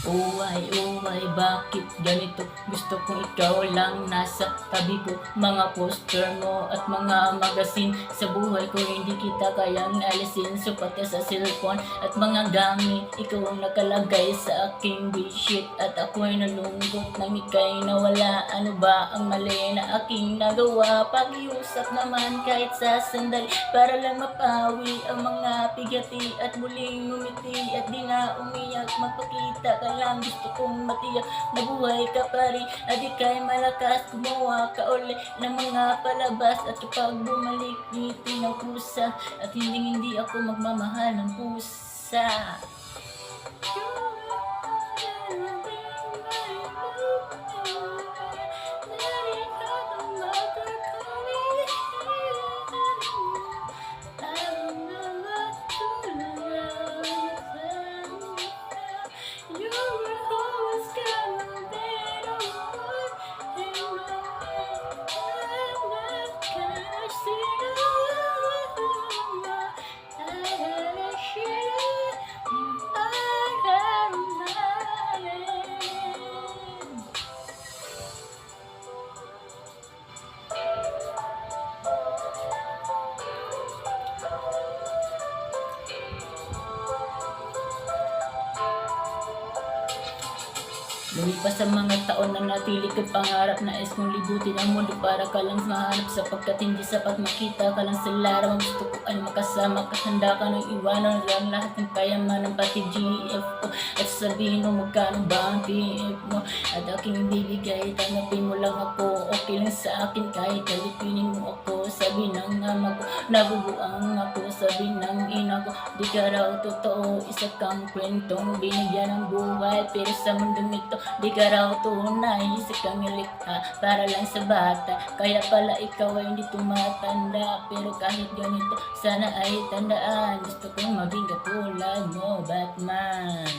Uway, bakit ganito? Gusto kong ikaw lang nasa tabi ko. Mga poster mo at mga magazine sa buhay ko, hindi kita kayang alisin. Supat ka sa cellphone at mga gamit, ikaw ang nakalagay sa aking wishlist. At ako'y nalungkot nang ika'y nawala. Ano ba ang mali na aking nagawa? Pakiusap naman kahit sa sandali, para lang mapawi ang mga pigati at muling ngumiti. At di na umiyak, magpakita ka lang. Gusto kong matiyak na buhay ka pa rin at ika'y malakas. Gumawa ka uli ng mga palabas at kapag bumalik, ngiti ng pusa. At hindi ako magmamahal ng pusa. Lumipas ang mga taon na natili ka pangarap, nais kong libutin ang mundo para ka lang mahanap. Sapagkat hindi sapat makita ka lang sa larawan, gusto ko ay makasama ka. Handa ka nang iwanan lang lahat ng kayamanan, pati GF ko. At sabihin mo magkano ba ang PF mo at aking bibigay. Tanggapin mo lang ako, okay lang sa akin kahit kalipinin mo ako. Sabi ng ama ko, nabubuang ako. Sabi ng ina ko, di ka raw totoo, isa kang kwentong binigyan ng buhay. Pero sa mundong ito, di ka raw tunay, isa kang nilikha para lang sa bata. Kaya pala ikaw ay hindi tumatanda. Pero kahit ganito, sana ay tandaan, gusto kong maging katulad mo, Batman.